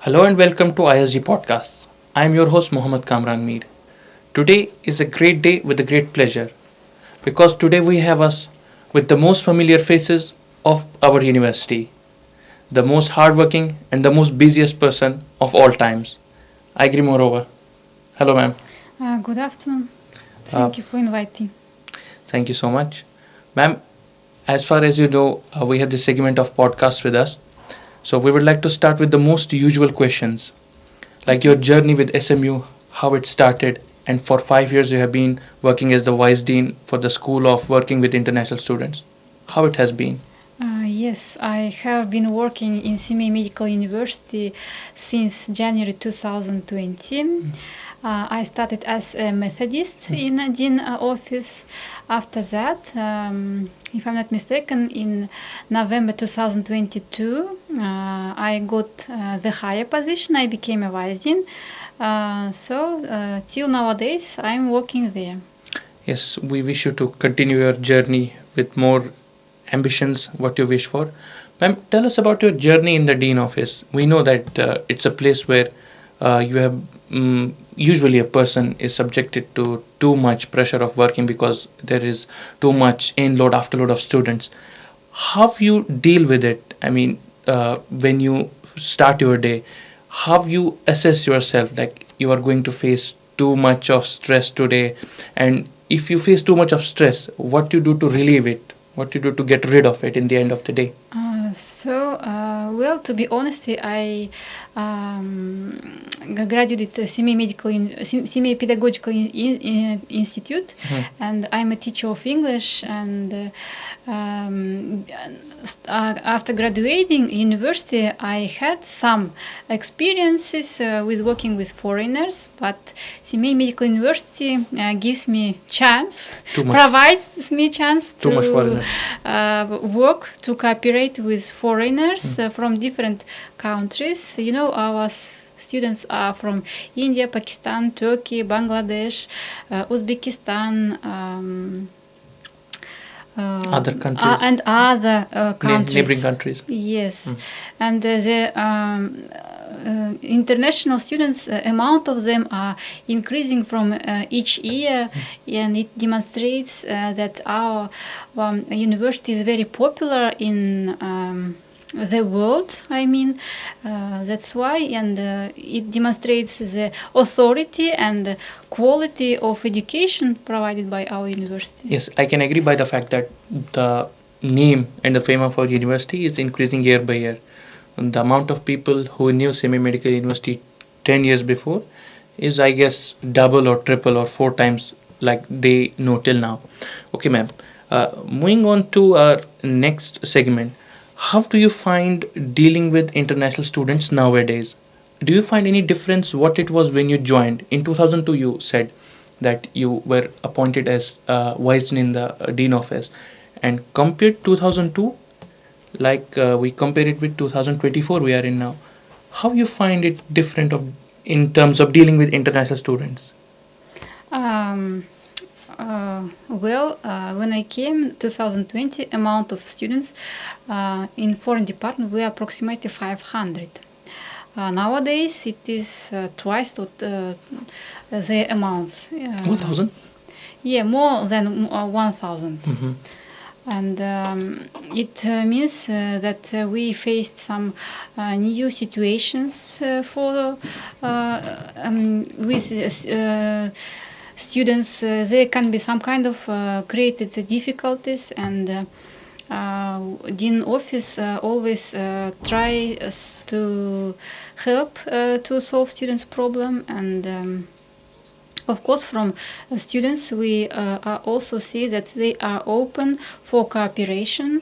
Hello and welcome to ISG podcast. I am your host Mohammed KAMRAN MIR. Today is a great day with a great pleasure because today we have us with the most familiar faces of our university, the most hardworking and the most busiest person of all times, IGRIEM MOHAMMAD. Hello, ma'am. Good afternoon. Uh, Thank you for inviting. Thank you so much, ma'am. As far as you know, we have this segment of podcast with us. So we would like to start with the most usual questions, like your journey with SMU, how it started, and for 5 years you have been working as the vice dean for the School of Working with International Students. How it has been? Yes, I have been working in Semey Medical University since January 2020. I started as a Methodist in a dean office. After that, if I'm not mistaken, in November 2022, I got the higher position. I became a vice dean. Till nowadays, I'm working there. Yes, we wish you to continue your journey with more ambitions, what you wish for. Ma'am, tell us about your journey in the dean office. We know that it's a place where you have usually a person is subjected to too much pressure of working because there is too much in load after load of students. How you deal with it? I mean, when you start your day, how you assess yourself? Like you are going to face too much of stress today, and if you face too much of stress, what you do to relieve it? What you do to get rid of it in the end of the day? To be honest, I graduated at Semey Pedagogical Institute, and I'm a teacher of English. And after graduating university, I had some experiences with working with foreigners, but Semey Medical University gives me chance, provides me chance Too much to foreigners. work to cooperate with foreigners from different countries. You know, our students are from India, Pakistan, Turkey, Bangladesh, Uzbekistan, Other countries. and other countries. Neighboring countries. Yes, and the international students, amount of them are increasing from each year, and it demonstrates that our university is very popular in the world. I mean, that's why, and it demonstrates the authority and quality of education provided by our university. Yes, I can agree by the fact that the name and the fame of our university is increasing year by year. And the amount of people who knew Semi Medical University 10 years before is, I guess, double or triple or four times like they know till now. Okay, ma'am. Moving on to our next segment, how do you find dealing with international students nowadays? Do you find any difference what it was when you joined? In 2002, you said that you were appointed as vice dean in the dean office. And compared 2002, like we compare it with 2024 we are in now, how you find it different of in terms of dealing with international students? Um, when I came 2020, amount of students in foreign department were approximately 500. Nowadays, it is twice the amounts. 1000. Yeah, more than 1,000. Mm-hmm. And it means that we faced some new situations with students. There can be some kind of created difficulties, and dean office always tries to help to solve students' problem. And of course, from students, we also see that they are open for cooperation.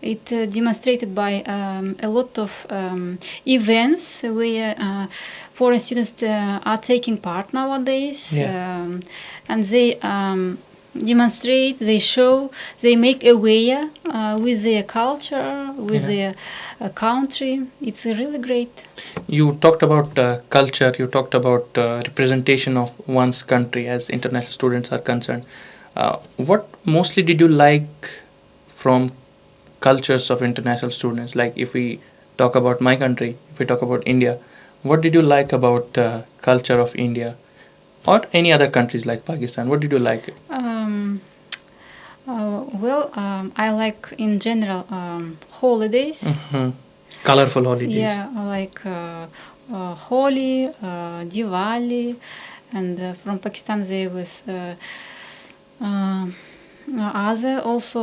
It demonstrated by a lot of events where foreign students are taking part nowadays. Yeah. And they demonstrate, they show, they make aware with their culture, with their country. It's really great. You talked about culture, you talked about representation of one's country as international students are concerned. What mostly did you like from cultures of international students? Like if we talk about my country, if we talk about India, what did you like about culture of India or any other countries like Pakistan? What did you like? I like in general holidays. Colorful holidays. Yeah, I like Holi, Diwali, and from Pakistan there was other also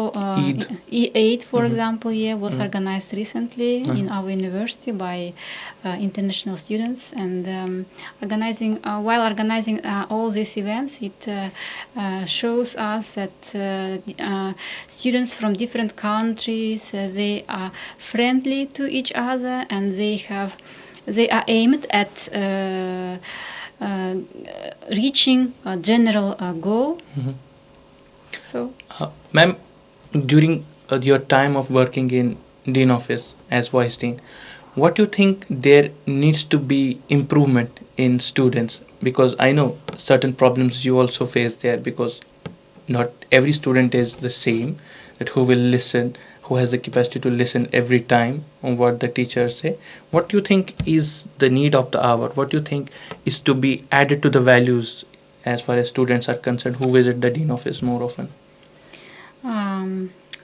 Eid, for example, was organized recently in our university by international students, and while organizing all these events, it shows us that students from different countries they are friendly to each other, and they are aimed at reaching a general goal. So, ma'am, during your time of working in Dean office as Vice Dean, what do you think there needs to be improvement in students? Because I know certain problems you also face there, because not every student is the same, that who will listen, who has the capacity to listen every time on what the teachers say. What do you think is the need of the hour? What do you think is to be added to the values as far as students are concerned who visit the Dean office more often?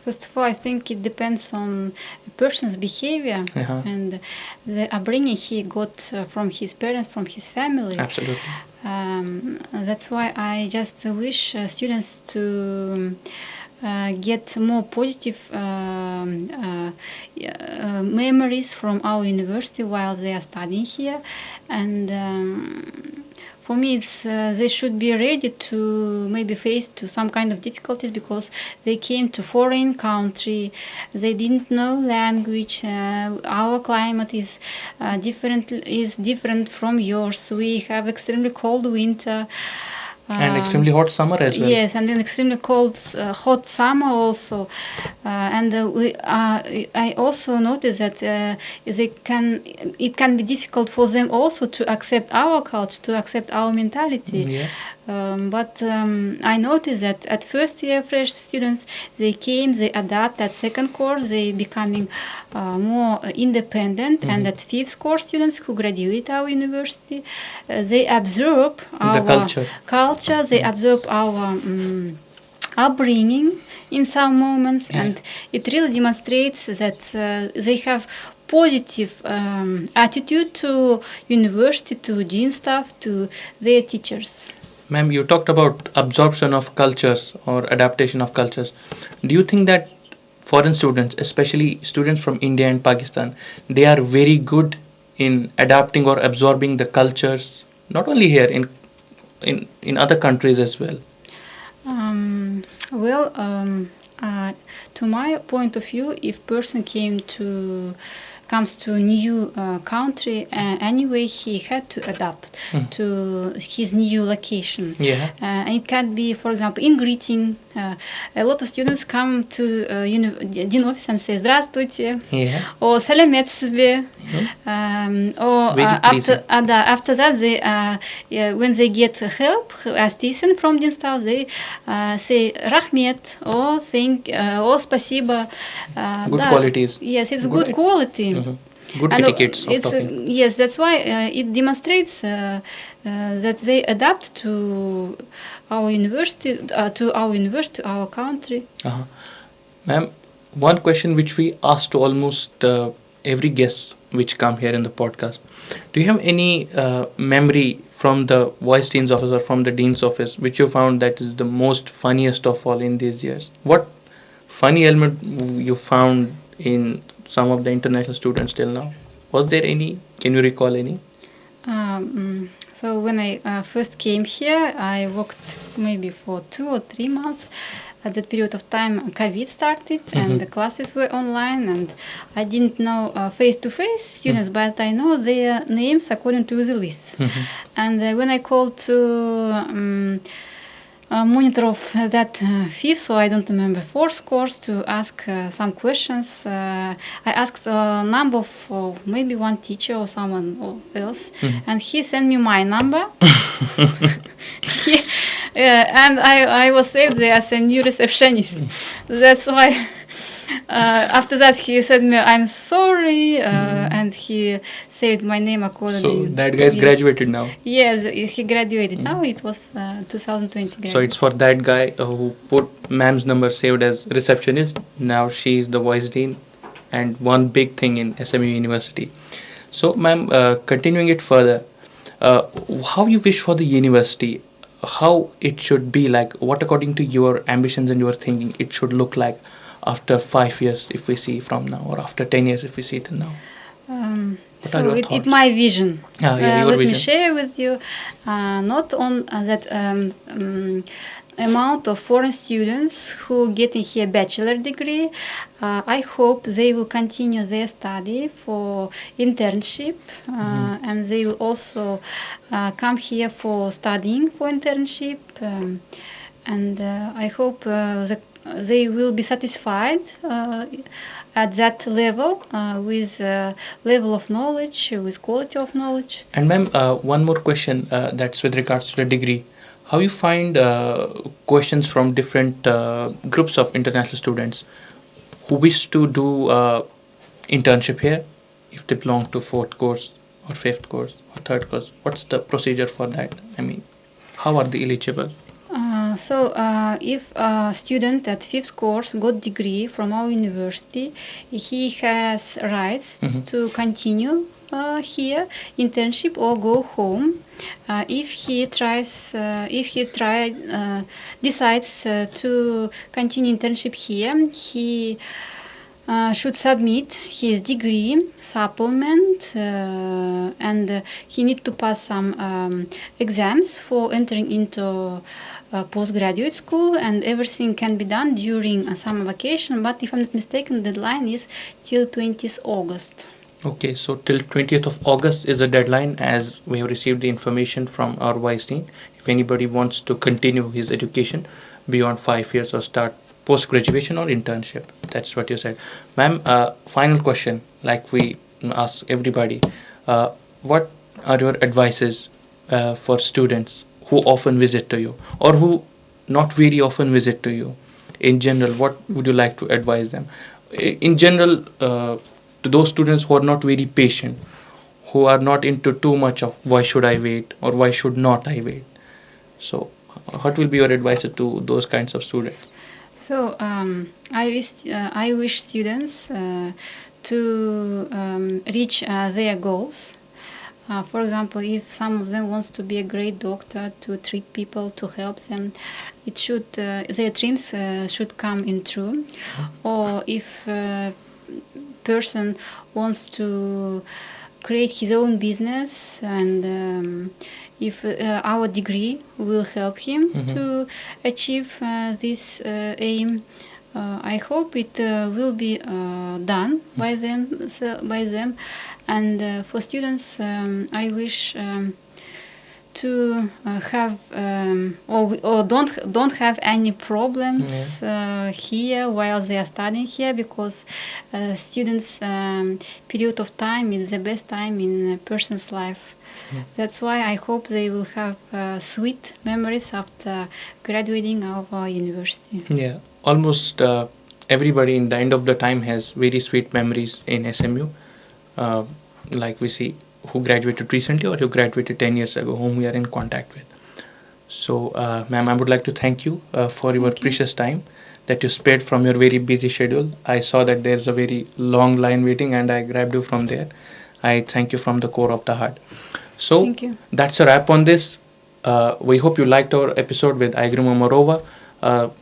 First of all, I think it depends on a person's behavior and the upbringing he got from his parents, from his family. Absolutely. That's why I just wish students to get more positive memories from our university while they are studying here, and for me it's they should be ready to maybe face to some kind of difficulties because they came to foreign country, they didn't know language, our climate is different from yours, we have extremely cold winter and extremely hot summer as well. Yes, and then extremely cold, hot summer also. I also noticed that it can be difficult for them also to accept our culture, to accept our mentality. Yeah. But I noticed that at first year fresh students, they adapt. At second course, they becoming more independent. And at fifth course students who graduate our university, they absorb our culture, they absorb our upbringing in some moments, and it really demonstrates that they have positive attitude to university, to dean staff, to their teachers. Ma'am, you talked about absorption of cultures or adaptation of cultures. Do you think that foreign students, especially students from India and Pakistan, they are very good in adapting or absorbing the cultures, not only here, in other countries as well? To my point of view, if person comes to a new country, anyway he had to adapt to his new location. And it can be, for example, in greeting. A lot of students come to Dean office and say "Здравствуйте" or "Salamet себе," or after that they when they get help, assistance from Dean staff, they say "Rahmet" or "thank" or "Спасибо." Good qualities. Yes, it's good quality. Good etiquettes of talking. Yes, that's why it demonstrates that they adapt to our university, to our country. Ma'am, one question which we ask to almost every guest which come here in the podcast: do you have any memory from the Vice Dean's office or from the Dean's office which you found that is the most funniest of all in these years? What funny element you found in some of the international students till now? Was there any? Can you recall any? So when I first came here, I worked maybe for 2 or 3 months. At that period of time, COVID started and the classes were online, and I didn't know face-to-face students, but I know their names according to the list. And when I called to monitor of that fifth, so I don't remember, fourth course, to ask some questions, I asked a number of maybe one teacher or someone else, and he sent me my number. And I was saved there as a new receptionist. That's why After that, he said me, "I'm sorry," and he saved my name accordingly. So that guy is graduated now. Yes, he graduated. Now it was 2020 graduate. So it's for that guy who put ma'am's number saved as receptionist. Now she is the vice dean and one big thing in SMU University. So, ma'am, continuing it further, uh, how you wish for the university, how it should be like, what according to your ambitions and your thinking it should look like after 5 years if we see from now, or after 10 years if we see it now. What are So your it thoughts? my vision. Yeah, your Let me vision. share with you, not on that amount of foreign students who getting here bachelor degree. I hope they will continue their study for internship, and they will also come here for studying for internship. And I hope they will be satisfied at that level with level of knowledge, with quality of knowledge. And ma'am, one more question that's with regards to the degree. How you find questions from different groups of international students who wish to do internship here, if they belong to fourth course or fifth course or third course? What's the procedure for that? I mean, how are they eligible? If a student at fifth course got degree from our university, he has rights to continue here internship or go home. If he decides to continue internship here, he should submit his degree supplement, and he need to pass some exams for entering into postgraduate school, and everything can be done during a summer vacation. But if I'm not mistaken, the deadline is till 20th August. Okay, so till 20th of August is the deadline, as we have received the information from our vice dean. If anybody wants to continue his education beyond 5 years or start post graduation or internship, that's what you said, ma'am. Final question, like we ask everybody, what are your advices for students who often visit to you or who not very often visit to you? In general, what would you like to advise them? In general, to those students who are not very patient, who are not into too much of why should I wait or why should not I wait. So, what will be your advice to those kinds of students? So I wish students to reach their goals. For example, if some of them wants to be a great doctor, to treat people, to help them, it should their dreams should come in true. Or if person wants to create his own business, and if our degree will help him to achieve this aim, I hope it will be done by them. And for students, I wish to have or don't have any problems here while they are studying here, because students period of time is the best time in a person's life. That's why I hope they will have sweet memories after graduating of our university. Yeah, almost everybody in the end of the time has very sweet memories in SMU. Like we see who graduated recently or who graduated 10 years ago, whom we are in contact with. So, ma'am, I would like to thank you for your precious time that you spared from your very busy schedule. I saw that there's a very long line waiting and I grabbed you from there. I thank you from the core of the heart. So, Thank you. that's a wrap on this. We hope you liked our episode with IGRIEM OMAROVA.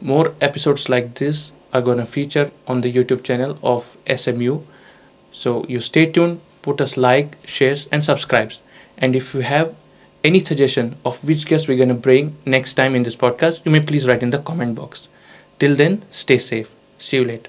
More episodes like this are going to feature on the YouTube channel of SMU. So you stay tuned, put us like, shares and subscribes. And if you have any suggestion of which guest we're going to bring next time in this podcast, you may please write in the comment box. Till then, stay safe. See you later.